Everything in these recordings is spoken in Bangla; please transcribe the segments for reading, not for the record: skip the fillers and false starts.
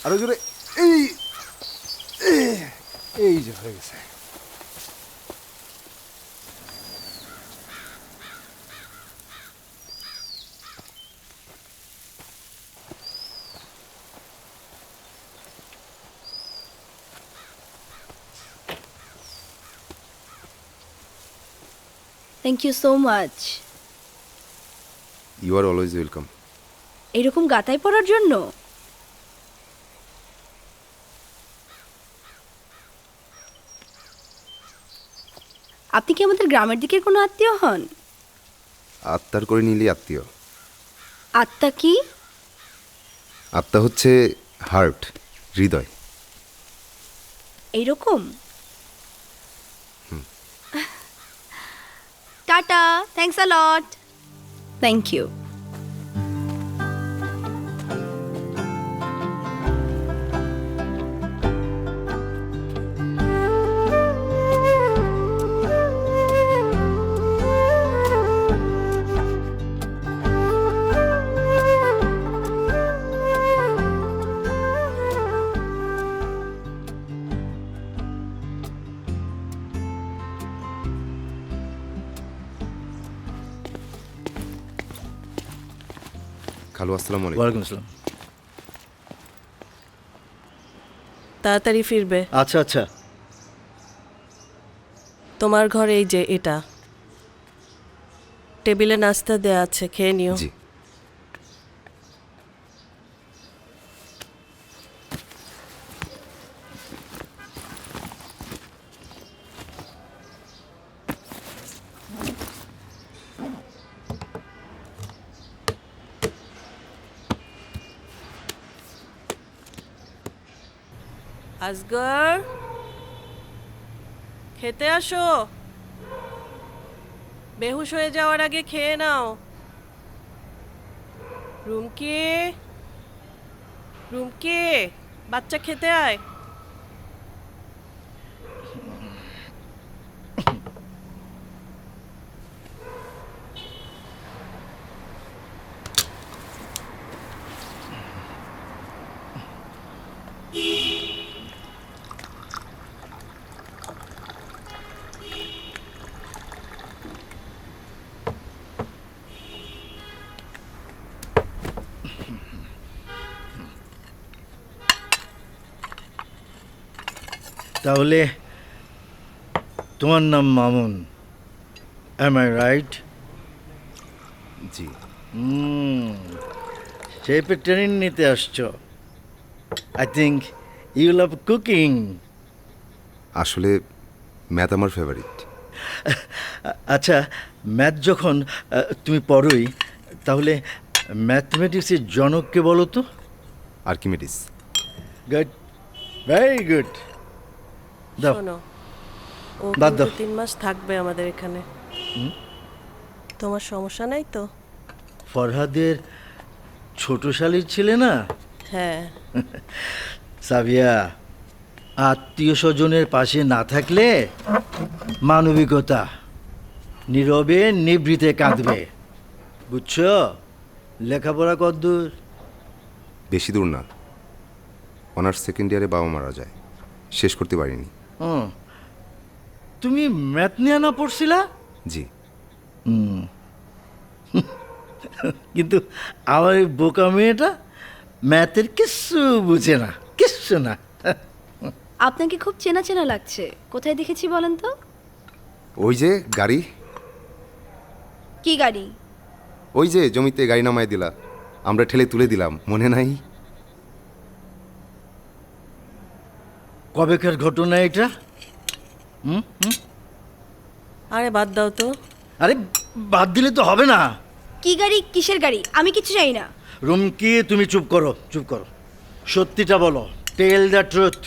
আরো জোরে। এই এই যে হয়ে গেছে। Thank you so much. You are always welcome. এরকম গাতায় পড়ার জন্য? আপনি কি আমাদের গ্রামের দিকের কোনো আত্মীয় হন? আত্মার করে নিলেই আত্মীয়। আত্মা কি? আত্মা হচ্ছে হার্ট, হৃদয়। এইরকম? Tata, thanks a lot. Thank you. খালু আসসালামু আলাইকুম। ওয়ালাইকুম আসসালাম। তাড়াতাড়ি ফিরবে। আচ্ছা আচ্ছা। তোমার ঘর এই যে এটা, টেবিলে নাস্তা দেয়া আছে, খেয়ে নিও। জি। আসগর, খেতে আসো। বেহুশ হয়ে যাওয়ার আগে খেয়ে নাও। রুমকি, রুমকি, বাচ্চা খেতে আয়। তাহলে তোমার নাম মামুন, অ্যাম আই রাইট? জি। শেফের ট্রেনিং নিতে আসছো। I think you love cooking. আসলে ম্যাথ আমার ফেভারিট। আচ্ছা, ম্যাথ যখন তুমি পড়োই, তাহলে ম্যাথমেটিক্সের জনককে বলো তো। আর্কিমিডিস। Good, very good. দাও। শোনো, ও বাদ কিন্তু দাও। 3 মাস থাকবে আমাদের এখানে। তোমার সমস্যা নাই তো? ফরহাদের ছোট শালীর ছেলে না? হ্যাঁ। সাবিয়া, আত্মীয় স্বজনের পাশে না থাকলে মানবিকতা নীরবে নিভৃতে কাঁদবে, বুঝছো? লেখাপড়া কদ্দূর? বেশি দূর না, অনার্স সেকেন্ড ইয়ারে বাবা মারা যায়, শেষ করতে পারিনি। তুমি ম্যাথ নিয়ে না পড়ছিলা? জি। কিন্তু আমার এই বোকা মেয়েটা ম্যাথের কিচ্ছু বুঝে না, কিচ্ছু না। আপনাকে খুব চেনা চেনা লাগছে। কোথায় দেখেছি বলেন তো? ওই যে গাড়ি, কি গাড়ি? ওই যে জমিতে গাড়ি নামায় দিলা, আমরা ঠেলে তুলে দিলাম, মনে নাই? কবেকার ঘটনা এটা? আরে বাদ দাও তো। আরে বাদ দিলে তো হবে না। কি গাড়ি? কিসের গাড়ি? আমি কিছু চাই না। রুমকি, তুমি চুপ করো, চুপ করো। সত্যিটা বলো, টেল দ্য ট্রুথ।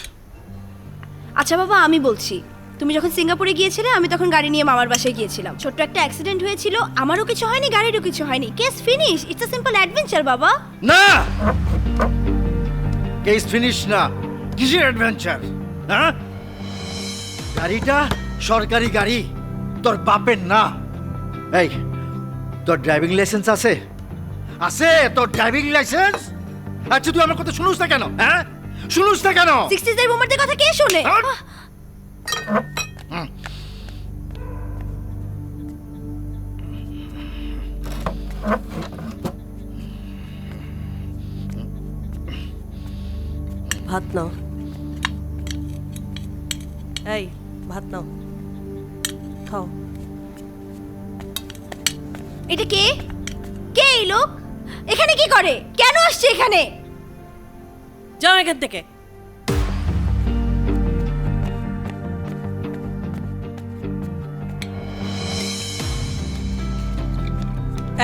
আচ্ছা বাবা, আমি বলছি, তুমি যখন সিঙ্গাপুরে গিয়েছিলে আমি তখন গাড়ি নিয়ে মামার বাসায় গিয়েছিলাম। ছোট্ট একটা অ্যাক্সিডেন্ট হয়েছিল, আমারও কিছু হয়নি, গাড়িরও কিছু হয়নি। Case finish. It's a simple adventure বাবা। না, কেস ফিনিশ না। কিসের অ্যাডভেঞ্চার? হ্যাঁ, গাড়িটা সরকারি গাড়ি, তোর বাপের না। এই, তোর ড্রাইভিং লাইসেন্স আছে? আছে তোর ড্রাইভিং লাইসেন্স? আচ্ছা তুই আমার কথা শুনুস না কেন? হ্যাঁ, শুনুস না কেন? 60s এর বোমারদের কথা কে শোনে? হ্যাঁ? ভাত নাও। এই ভাত নাও, খাও। এটা কে? কে এই লোক? এখানে কি করে? কেন আসছে এখানে? যাও এখান থেকে।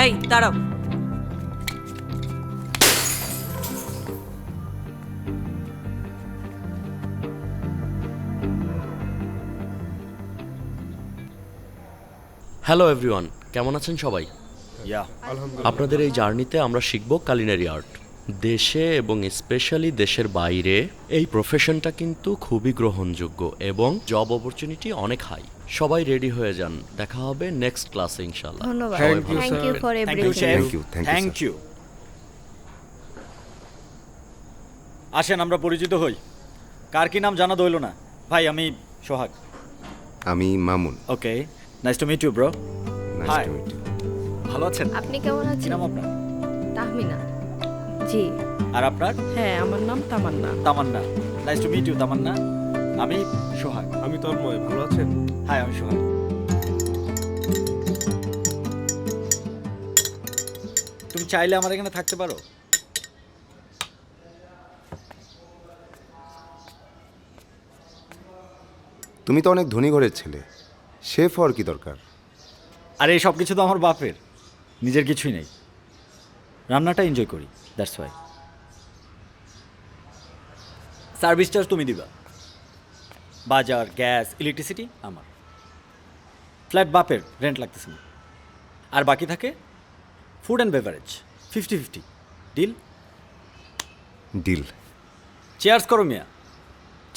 এই দাঁড়াও। হ্যালো এভরিওয়ান, কেমন আছেন সবাই? আপনাদের এই জার্নিতে আমরা শিখব কালিনারি আর্ট। দেশে এবং স্পেশালি দেশের বাইরে এই প্রফেশনটা কিন্তু খুবই গ্রহণযোগ্য এবং জব অপরচুনিটি অনেক হাই। সবাই রেডি হয়ে যান, দেখা হবে নেক্সট ক্লাসে ইনশাআল্লাহ। ধন্যবাদ। সবাই ভালো thank you for everything. Thank you. আসেন আমরা পরিচিত হই। কার কি নাম জানা দইল না? ভাই আমি সোহাগ। আমি Mamun. Okay, nice to meet you bro. Nice Hi. To meet you. ভালো আছেন? আপনি কেমন কি আছেন? নাম আপনার? তাহমিনা। জি। আর আপনার? হ্যাঁ, আমার নাম তামান্না। তামান্না। নাইস টু মিট ইউ তামান্না। আমি সোহাগ। আমি তন্ময়, ভালো আছেন? হাই, আমি সোহাগ। তুমি চাইলে আমার এখানে থাকতে পারো। তুমি তো অনেক ধনী ঘরের ছেলে, শেফ হওয়ার কি দরকার? আর এই সব কিছু তো আমার বাপের, নিজের কিছুই নেই। রান্নাটা এনজয় করি, দ্যাটস ওয়াই। সার্ভিস চার্জ তুমি দিবা, বাজার, গ্যাস, ইলেকট্রিসিটি আমার। ফ্ল্যাট বাপের, রেন্ট লাগতেছে না। আর বাকি থাকে food and beverage, 50-50 deal. Deal. Cheers করো মিয়া,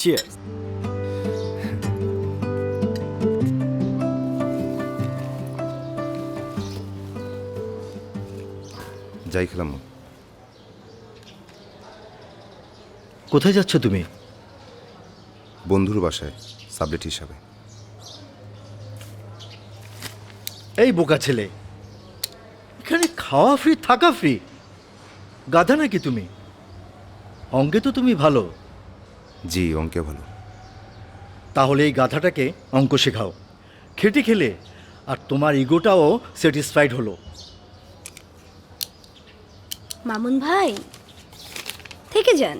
চেয়ার্স। যাই খেলাম। কোথায় যাচ্ছ তুমি? বন্ধুর বাসায় সাবলেট হিসাবে। এই বোকা ছেলে, এখানে খাওয়া ফ্রি, থাকা ফ্রি। গাধা নাকি তুমি? অঙ্কে তো তুমি ভালো, জি, অঙ্কে ভালো। তাহলে এই গাধাটাকে অঙ্ক শেখাও। খেটে খেলে আর তোমার ইগোটাও স্যাটিসফাইড হলো। মামুন ভাই, থেকে যান।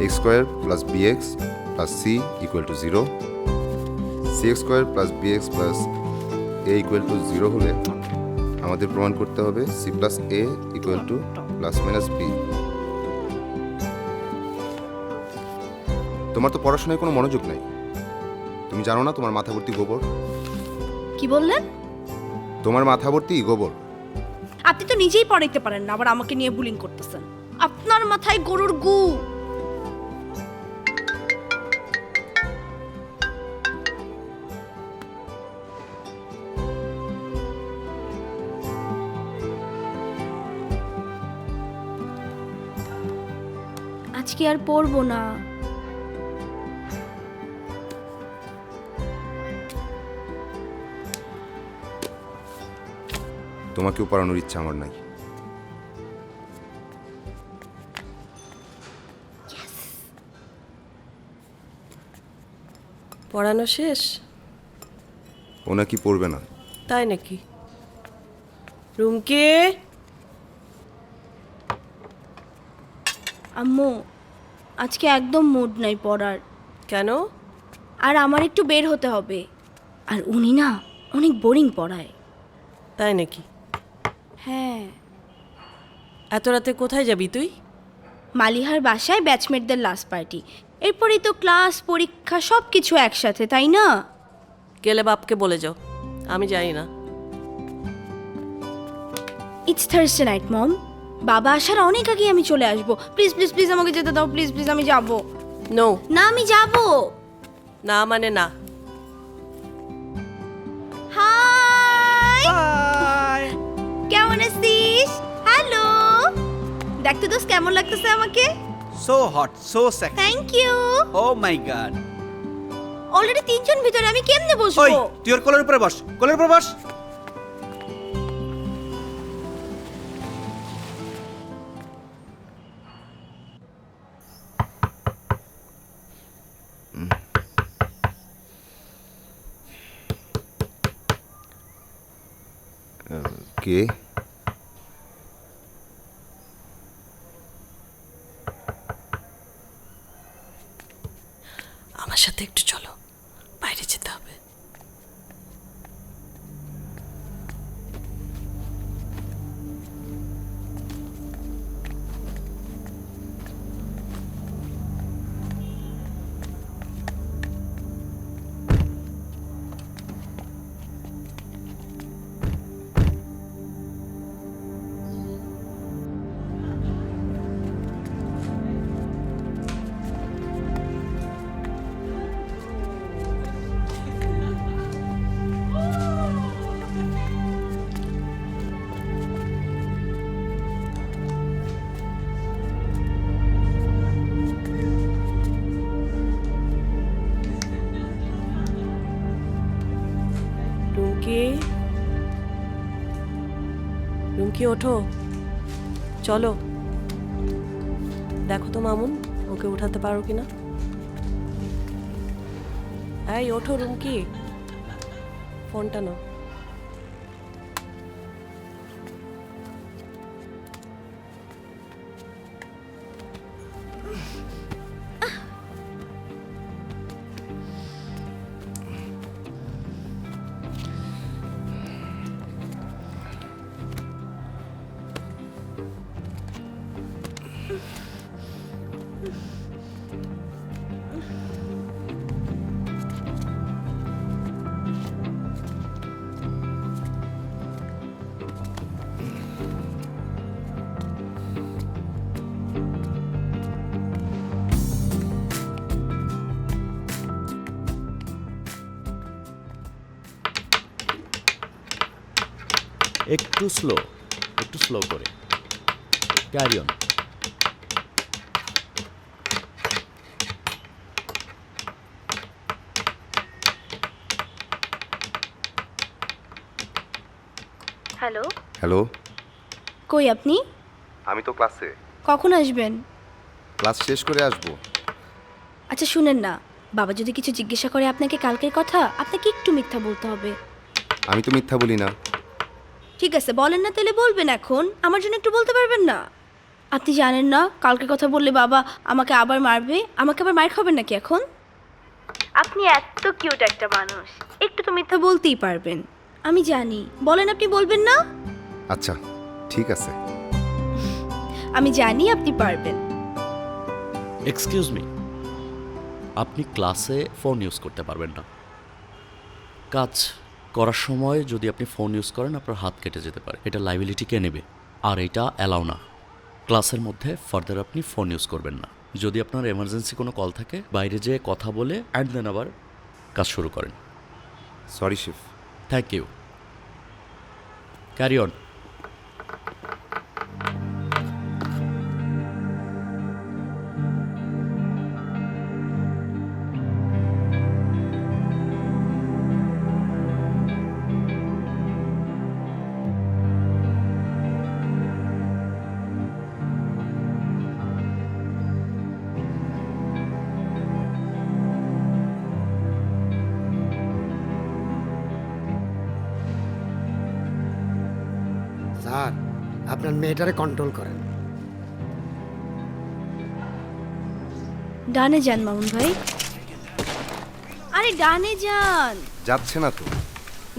x square plus bx plus c equal to 0, cx square plus bx plus a equal to 0 হলে আমাদের প্রমাণ করতে হবে c plus a equal to plus minus b। তোমার তো পড়াশোনায় কোনো মনোযোগ নাই। তুমি জানো না তোমার মাথা ভর্তি গোবর? কি বললেন? তোমার মাথা ভর্তি গোবর। আপনি তো নিজেই পড়াইতে পারেন না, আবার আমাকে নিয়ে বুলিং করতেছেন। আপনার মাথায় গরুর গু। আজকে আর পড়বো না। তোমাকেও পড়ানোর ইচ্ছা আমার নাই। পড়ানো শেষ? ও নাকি পড়বে না। তাই নাকি? রুমকে আম্মু, আজকে একদম মুড নাই পড়ার। কেন? আর আমার একটু বের হতে হবে। আর উনি না অনেক বোরিং পড়ায়। তাই নাকি? হ্যাঁ। এত রাতে কোথায় যাবি তুই? মালিহার বাসায় ব্যাচমেটদের লাস্ট পার্টি। এরপরেই তো ক্লাস, পরীক্ষা সব কিছু একসাথে, তাই না? গেলে বাপকে বলে যাও, আমি জানি না। ইটস থার্সডে নাইট মম। বাবা আসার অনেক আগে আমি চলে আসবো। প্লিজ প্লিজ প্লিজ আমাকে যেতে দাও। প্লিজ প্লিজ, আমি যাব নো। না। আমি যাব না মানে না। হাই। দেখতে দোস্ত কেমন লাগতেছে আমাকে? So hot, so sexy. Thank you. Oh my God. Already তিনজন ভিতরে, আমি কেমনে ওই বসবো? তুই ওর কোলের উপরে বস, কোলের উপরে বস। কে? আমার সাথে একটু চলো, বাইরে যেতে হবে। রুমকি, রুমকি ওঠো, চলো। দেখো তো মামুন, ওকে উঠাতে পারো কিনা। এই ওঠো রুমকি, ফোনটা নাও। একটু স্লো করে, ক্যারি অন। হ্যালো, হ্যালো, কই আপনি? আমি তো ক্লাসে। কখন আসবেন? ক্লাস শেষ করে আসবো। আচ্ছা শুনেন না, বাবা যদি কিছু জিজ্ঞাসা করে আপনাকে কালকের কথা, আপনাকে একটু মিথ্যা বলতে হবে। আমি তো মিথ্যা বলি না। ঠিক আছে, বলেন না তাহলে বলবেন এখন, আমার জন্য একটু বলতে পারবেন না? আপনি জানেন না কালকে কথা বললে বাবা আমাকে আবার মারবে, আমাকে আবার মার খাবেন নাকি এখন? আপনি এত কিউট একটা মানুষ, একটু তো মিথ্যা বলতেই পারবেন। আমি জানি, বলেন আপনি বলবেন না? আচ্ছা ঠিক আছে। আমি জানি আপনি পারবেন। এক্সকিউজ মি, আপনি ক্লাসে ফোন ইউজ করতে পারবেন না। কাজ করার সময় যদি আপনি ফোন ইউজ করেন আপনার হাত কেটে যেতে পারে, এটা লাইবিলিটি কে নেবে? আর এটা অ্যালাউ না। ক্লাসের মধ্যে ফার্দার আপনি ফোন ইউজ করবেন না। যদি আপনার এমার্জেন্সি কোনো কল থাকে বাইরে যেয়ে কথা বলে অ্যান্ড দেন আবার কাজ শুরু করেন। Sorry chef. Thank you, carry on. Sir, আপনার মেয়েটারে কন্ট্রোল করেন। ডানে যান মামুন ভাই, আরে ডানে যান। যাচ্ছে না তো।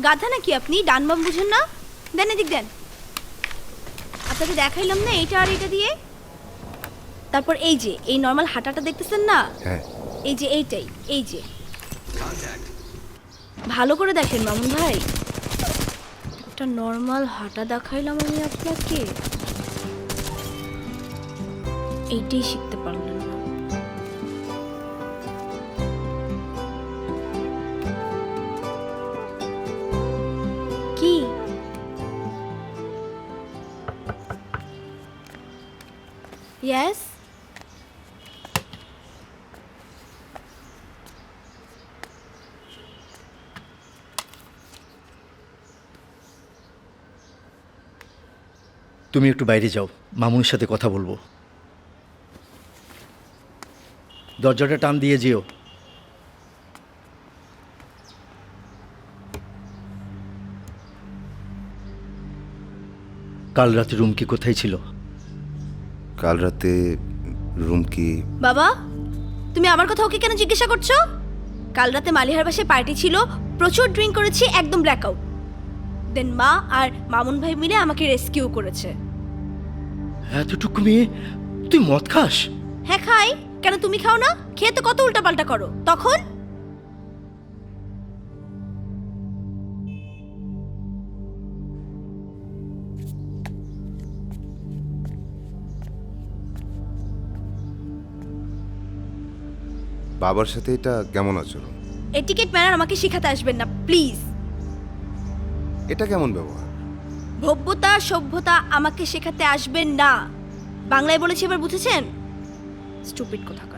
গাধা নাকি আপনি? ডান বাম বুঝেন না? দেন এদিক দেন। আপনাকে দেখাইলাম না এইটা আর এটা দিয়ে। তারপর এই যে এই নর্মাল হাঁটাটা দেখতেছেন না, হ্যাঁ। এই যে এইটাই, এই যে ভালো করে দেখেন মামুন ভাই, একটা নর্মাল হাঁটা দেখাইলাম আমি আপনাকে, এইটাই শিখতে পারলেন না। কি ইয়েস। তুমি একটু বাইরে যাও, মামুনির সাথে কথা বলবো। দরজাটা টান দিয়ে যেও। কাল রাতে রুম কি কোথায় ছিল? কাল রাতে রুম কি? বাবা, তুমি আমার কথা ওকে কেন জিজ্ঞাসা করছো? কাল রাতে মালিহার বাসায় পার্টি ছিল, প্রচুর ড্রিঙ্ক করেছি, একদম ব্ল্যাকআউট। দেন মা আর মামুন ভাই মিলে আমাকে রেস্কিউ করেছে। এতটুকু মেয়ে, তুই মদ খাস? হ্যাঁ খাই, কেন তুমি খাও না? খেয়ে তো কত উল্টাপাল্টা করো তখন। বাবার সাথে এটা কেমন আচরণ? এটিকেট ম্যানার আমাকে শেখাতে আসবেন না প্লিজ। এটা কেমন ব্যবহার? ভব্যতা সভ্যতা আমাকে শেখাতে আসবেন না। বাংলায় বলেছি, এবার বুঝেছেন? স্টুপিড কোথাকার।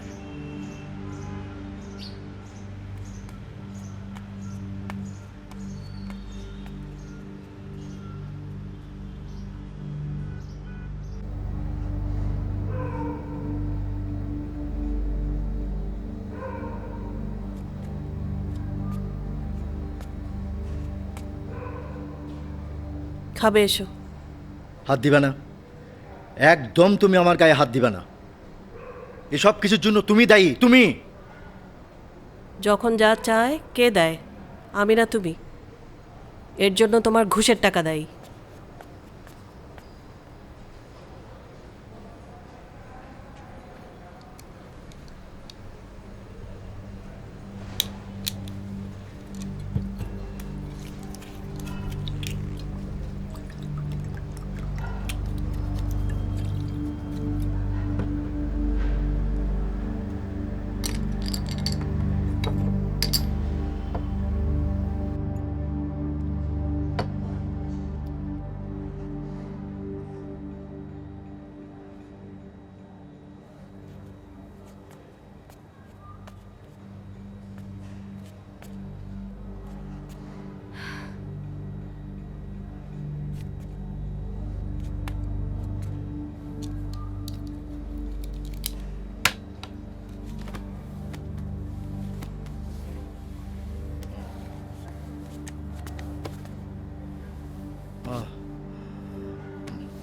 খাবে এসো। হাত দিবা না, একদম তুমি আমার গায়ে হাত দিবা না। এসব কিছুর জন্য তুমি দায়ী, তুমি। যখন যা চায় কে দেয়? আমি না তুমি। এর জন্য তোমার ঘুষের টাকা দেয়।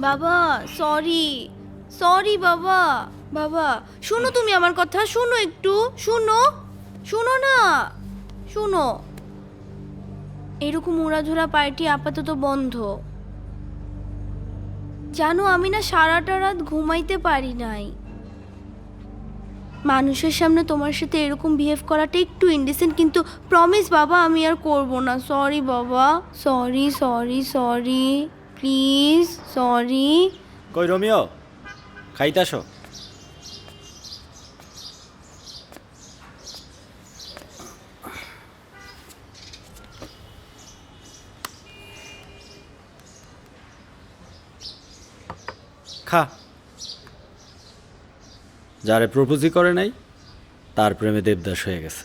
বাবা সরি, সরি বাবা। বাবা শোনো, তুমি আমার কথা শোনো, একটু শোনো, শোনো না, শোনো। এরকম উড়াধুরা পার্টি আপাতত বন্ধ। জানো, আমি না সারাটা রাত ঘুমাইতে পারি নাই। মানুষের সামনে তোমার সাথে এরকম বিহেভ করাটা একটু ইনডিসেন্ট, কিন্তু প্রমিস বাবা আমি আর করব না। সরি বাবা, sorry sorry sorry, please sorry. কই রোমিও, খাইতে আসো। খা। যারে প্রপোজই করে নাই তার প্রেমে দেবদাস হয়ে গেছে।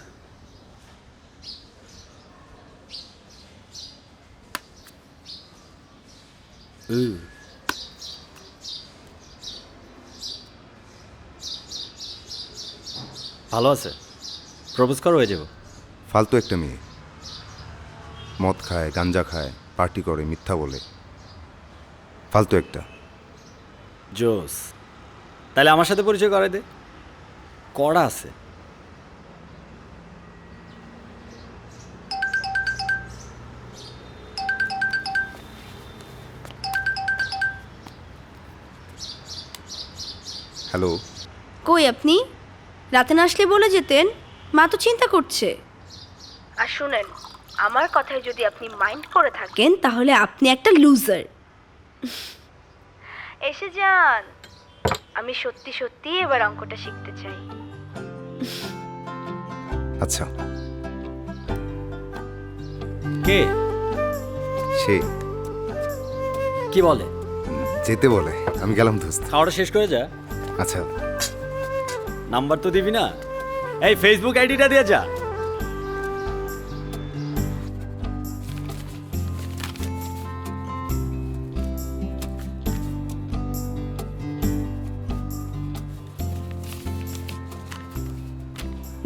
ভালো আছে, প্রপোজ করো, হয়ে যাব। ফালতু একটা মেয়ে, মদ খায়, গাঞ্জা খায়, পার্টি করে, মিথ্যা বলে। ফালতু একটা। জোস, তাহলে আমার সাথে পরিচয় করাই দে। কড়া আছে। হ্যালো। কই আপনি? রাতে না আসলে বলে যেতেন, মা তো চিন্তা করছে। আর শুনেন, আমার কথায় যদি আপনি মাইন্ড করে থাকেন তাহলে আপনি একটা লুজার। এসে যান, আমি সত্যি সত্যি এবার অঙ্কটা শিখতে চাই। আচ্ছা, কে? সে কি বলে? যেতে বলে। আমি গেলাম দোস্ত। খাওয়াটা শেষ করে যা। আচ্ছা, নাম্বার তো দিবি না? এই ফেসবুক আইডিটা দিয়ে যা।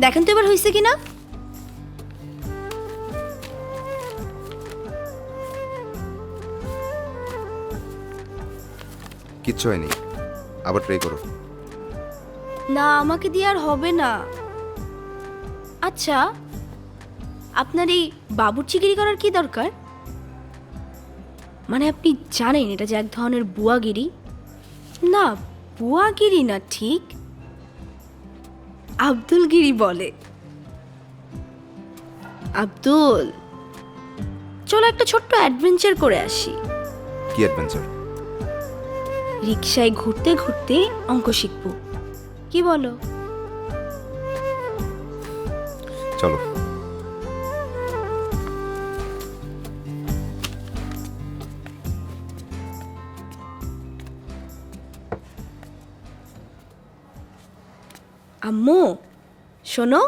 দেখেন তো এবার হয়েছে কিনা। কিচ্ছু হয়নি, আবার ট্রাই করো। না, আমাকে দিয়ে আর হবে না। আচ্ছা, আপনার এই বাবুর্চিগিরি করার কি দরকার? মানে আপনি জানেন এটা যে এক ধরনের বুয়াগিরি? না, বুয়াগিরি না, ঠিক আব্দুলগিরি বলে। আব্দুল, চলো একটা ছোট্ট অ্যাডভেঞ্চার করে আসি। কি অ্যাডভেঞ্চার? রিকশায় ঘুরতে ঘুরতে অঙ্ক শিখবো, কি বলো? চলো। আম্মু শোনো,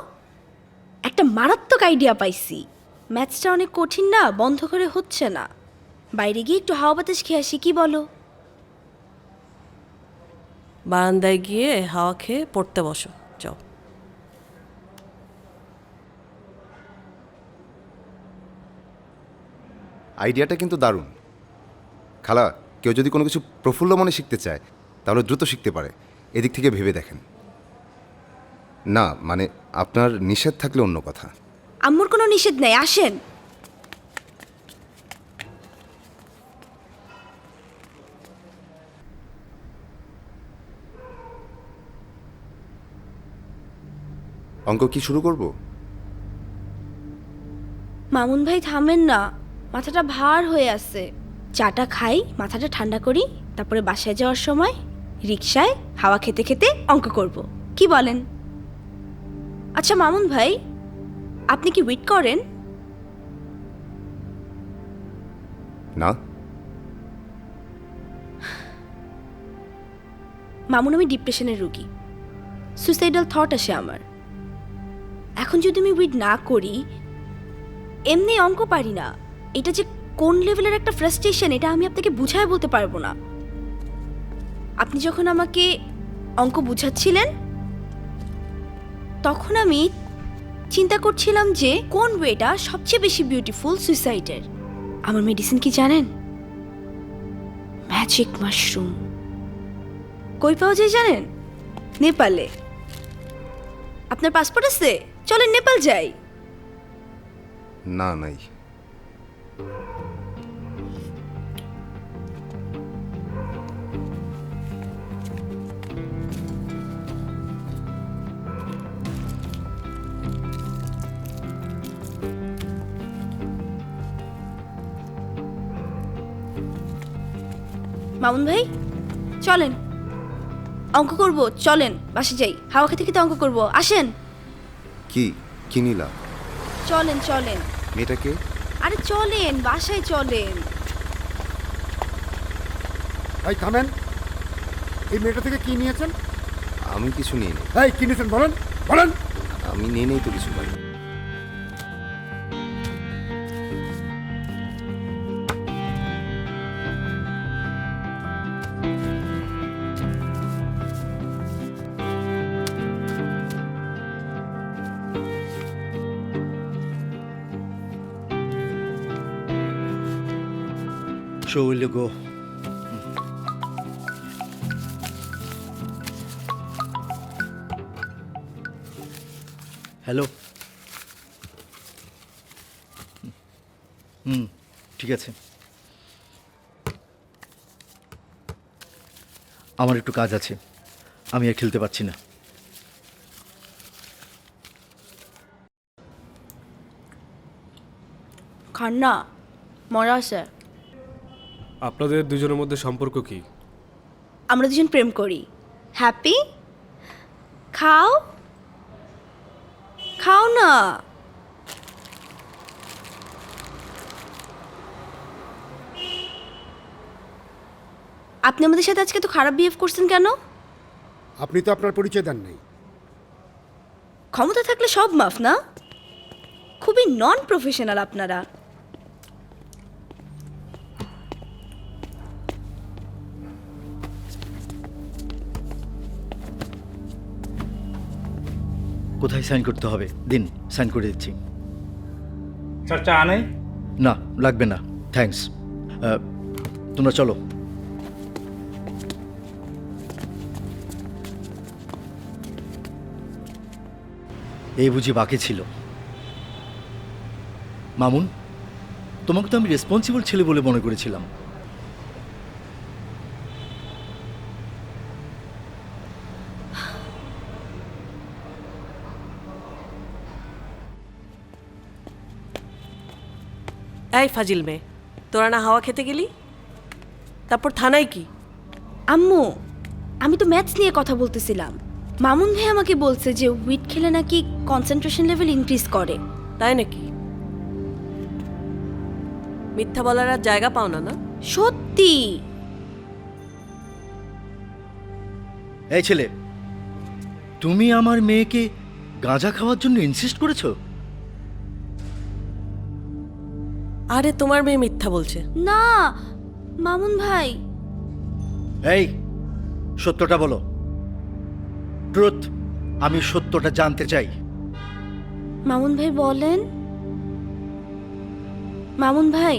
একটা মারাত্মক আইডিয়া পাইছি। ম্যাথসটা অনেক কঠিন না, বন্ধ করে হচ্ছে না। বাইরে গিয়ে একটু হাওয়া বাতাস খেয়ে আসি, কি বলো? বারান্দায় গিয়ে হাওয়া খেয়ে পড়তে বসো, যাও। আইডিয়াটা কিন্তু দারুণ। খালা, কেউ যদি কোনো কিছু প্রফুল্ল মনে শিখতে চায় তাহলে দ্রুত শিখতে পারে। এদিক থেকে ভেবে দেখেন। না মানে আপনার নিষেধ থাকলে অন্য কথা। আম্মুর কোনো নিষেধ নেই, আসেন। অঙ্ক কি শুরু করব? মামুন ভাই থামেন না, মাথাটা ভার হয়ে আছে। চাটা খাই, মাথাটা ঠান্ডা করি, তারপরে বাসায় যাওয়ার সময় রিকশায় হাওয়া খেতে খেতে অঙ্ক করব, কি বলেন? আচ্ছা মামুন ভাই, আপনি কি উইট করেন? না। মামুন, আমি ডিপ্রেশনের রোগী, সুইসাইডাল থট আসে আমার। এখন যদি আমি উইট না করি, এমনি অঙ্ক পারি না, এটা যে কোন লেভেলের একটা ফ্রাস্ট্রেশন এটা আমি আপনাকে বুঝায় বলতে পারবো না। আপনি যখন আমাকে অঙ্ক বুঝাচ্ছিলেন তখন আমি চিন্তা করছিলাম যে কোন ওয়েটা সবচেয়ে বেশি বিউটিফুল সুইসাইডের। আমার মেডিসিন কি জানেন? Magic mushroom. কই পাওয়া যায় জানেন? নেপালে। আপনার পাসপোর্ট আছে? চলেন নেপাল যাই। না, নাই। মামুন ভাই চলেন, অঙ্ক করব, চলেন বাসে যাই, হাওয়া খেতে খেতে অঙ্ক করব, আসেন। কি কি নিলা? চলেন চলেন। মেয়েটাকে? আরে চলেন, বাসায় চলেন। এই থামেন, এই মেয়েটা থেকে কি নিয়েছেন? আমি কিছু নিয়ে নেই। এই কি নিয়েছেন বলেন, বলেন। আমি নিয়ে নেই তো কিছু ভাই। So will you go? Hello. ঠিক আছে, আমার একটু কাজ আছে, আমি আর খেলতে পারছি না। খান না, মজা আছে। আপনাদের দুজনের মধ্যে সম্পর্ক কি? আমরা দুজন প্রেম করি। হ্যাপি? খাও খাও না। আপনি আমাদের সাথে আজকে তো খারাপ বিহেভ করছেন কেন? আপনি তো আপনার পরিচয় দেন নাই। ক্ষমতা থাকলে সব মাফ না? খুবই নন প্রফেশনাল আপনারা। কোথায় সাইন করতে হবে দিন, সাইন করে দিচ্ছি। স্যার চা নেই? না লাগবে না, থ্যাঙ্কস। তোমরা চলো। এই বুঝি বাকি ছিল। মামুন, তোমাকে তো আমি রেসপন্সিবল ছেলে বলে মনে করেছিলাম। এই ফাজিল মেয়ে, তোরা না হাওয়া খেতে গেলি? তারপর থানায় কি? আম্মু, আমি তো ম্যাথস নিয়ে কথা বলতেছিলাম। মামুন ভাই আমাকে বলছে যে উইট খেলে নাকি কনসেন্ট্রেশন লেভেল ইনক্রিজ করে। তাই নাকি? মিথ্যা বলার আর জায়গা পাও না, না? সত্যি। এই ছেলে, তুমি আমার মেয়েকে গাঁজা খাওয়ার জন্য ইনসিস্ট করেছো? আরে তোমার মেয়ে মিথ্যা বলছে। না মামুন ভাই। এই, সত্যটা বলো। ট্রুথ, আমি সত্যটা জানতে চাই। মামুন ভাই বলেন। মামুন ভাই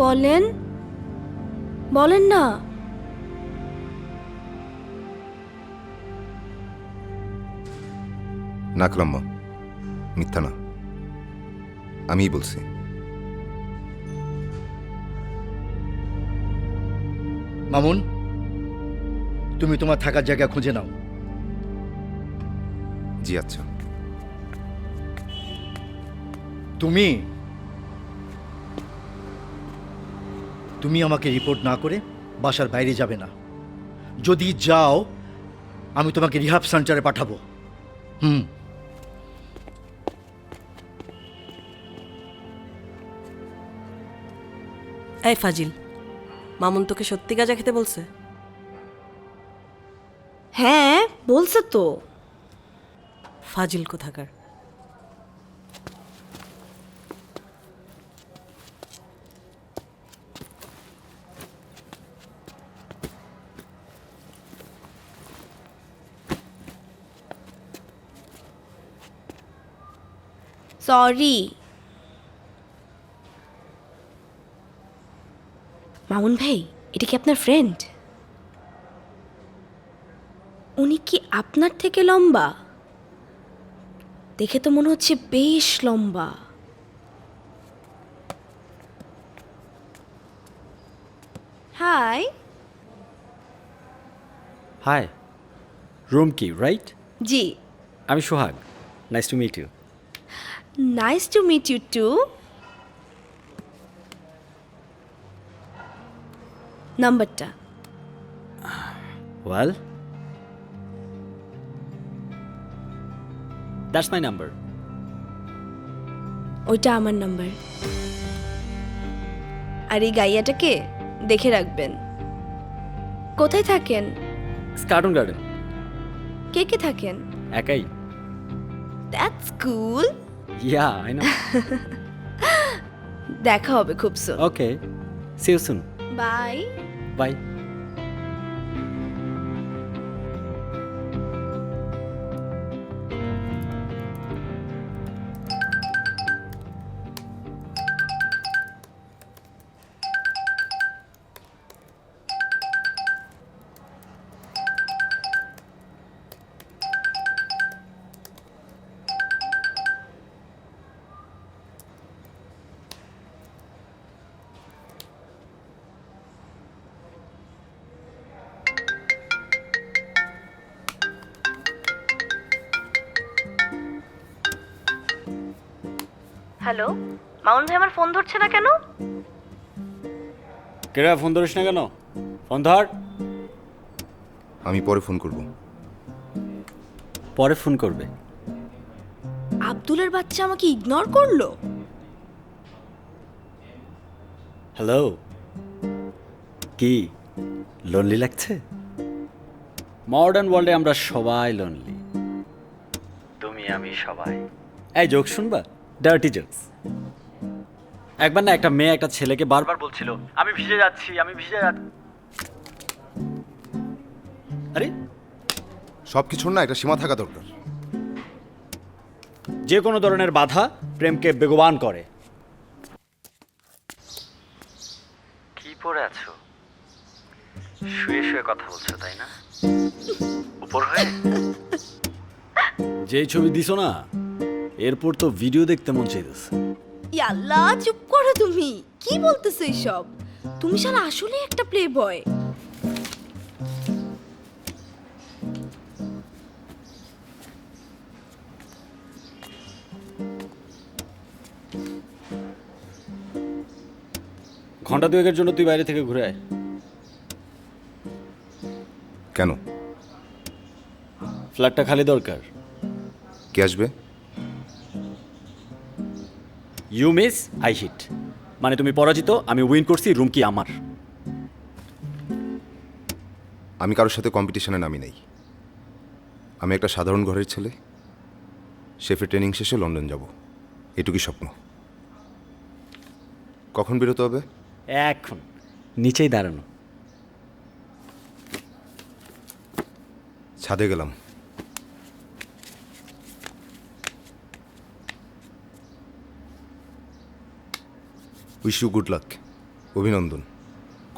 বলেন, বলেন না। না কালাম্মা, মিথ্যা না, আমিই বলছি। মামুন, তুমি তোমার থাকার জায়গা খুঁজে নাও। জি আচ্ছা। তুমি তুমি আমাকে রিপোর্ট না করে বাসার বাইরে যাবে না। যদি যাও, আমি তোমাকে রিহাব সেন্টারে পাঠাবো। এই ফাজিল, মামুন তোকে সত্যি গাঁজা খেতে বলছে? হ্যাঁ বলছে তো। ফাজিল কোথাকার। সরি। মামুন ভাই, এটা কি আপনার ফ্রেন্ড? উনি কি আপনার থেকে লম্বা? দেখে তো মনে হচ্ছে বেশ লম্বা। হাই। হাই, রুম কি রাইট? জি। আমি Sohag, nice to meet you. Nice to meet you too. নাম্বারটা? Well, that's my number. ওইটা আমার নাম্বার। আর এই গাইয়াটাকে দেখে রাখবেন। কোথায় থাকেন? Cartoon garden. কে কে থাকেন? একাই। That's cool. Yeah, I know. দেখা হবে খুব soon. Okay, see you soon. Bye. Bye. Hello, Mamun ভাই আমার ফোন ধরছে না কেন? কেরা ফোন ধরিস না কেন? ফোন ধর। আমি পরে ফোন করব। পরে ফোন করবে? আব্দুলের বাচ্চা আমাকে ইগনোর করলো। হ্যালো, কি লোনলি লাগছে? মডার্ন ওয়ার্ল্ডে আমরা সবাই লোনলি, তুমি আমি সবাই। এই জোক শুনবা? Dirty jokes. একবার না একটা মেয়ে একটা ছেলেকে বারবার বলছিল, আমি ভিজে যাচ্ছি, আমি ভিজে যাচ্ছি। আরে সব কিছুর না একটা সীমা থাকা দরকার। যে কোনো ধরনের বাধা প্রেমকে বেগবান করে। কি পড়ে আছো? শুয়ে শুয়ে কথা বলছো তাই না? উপর হয়ে যেই ছবি দিছো না, এরপর তো ভিডিও দেখতে মন চাইতেছে। ইয়াল্লা চুপ করো তুমি, কি বলতেছো এইসব? তুমি শালা আসলে একটা প্লে বয়। ঘন্টা দুয়েকের জন্য তুই বাইরে থেকে ঘুরে আয়। কেন? ফ্ল্যাটটা খালি দরকার। কে আসবে? ইউ মিস আই হিট, মানে তুমি পরাজিত, আমি উইন করছি, রুম কি আমার। আমি কারোর সাথে কম্পিটিশনে নামি নাই। আমি একটা সাধারণ ঘরের ছেলে, শেফের ট্রেনিং শেষে লন্ডন যাব, এটুকুই স্বপ্ন। কখন বেরোতে হবে? এখন নিচেই দাঁড়ানো। ছাদে গেলাম। Wish you good luck. অভিনন্দন,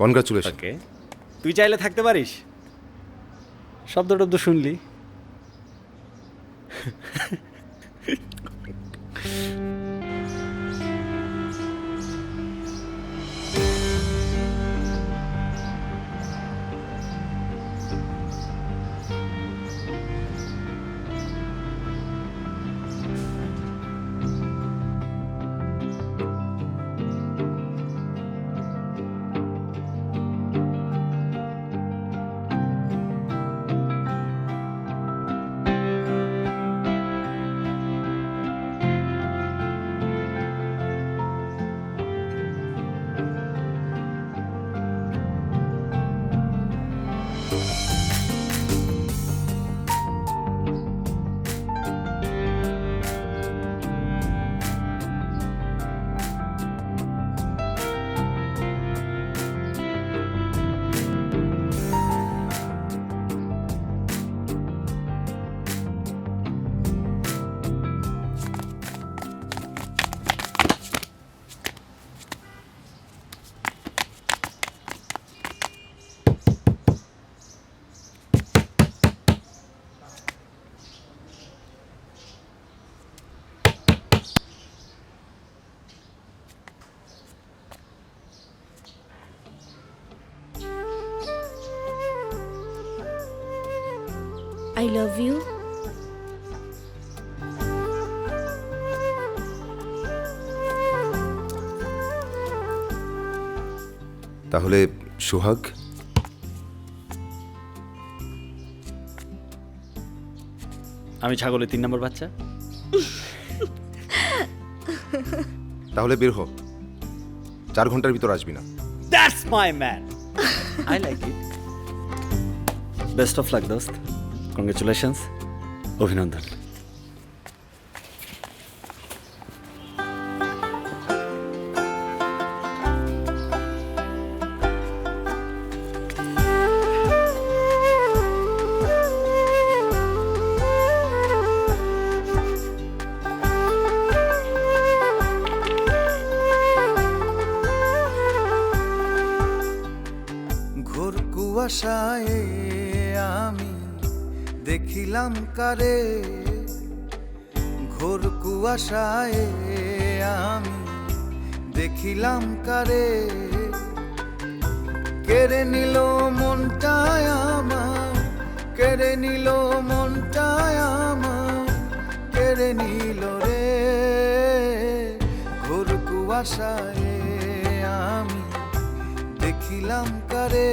কনগ্রাচুলেশন। ওকে, তুই চাইলে থাকতে পারিস। শব্দ টব্দ শুনলি? I love you. তাহলে সোহাগ? আমি ছাগলের 3 নম্বর বাচ্চা। তাহলে বের হ, 4 ঘন্টার ভিতর আসবি না। That's my man, I like it. Best of luck দোস্ত, কংগ্রেচুলেশনস, অভিনন্দন। ঘোর কুয়াশায় আমি দেখিলাম কারে, ঘোর কুয়াশায় আমি দেখিলাম কারে, কেড়ে নিল মনটায় আমার, কেড়ে নিল মনটায় আমার, কেড়ে নিল রে। ঘোর কুয়াশায় আমি দেখিলাম কারে।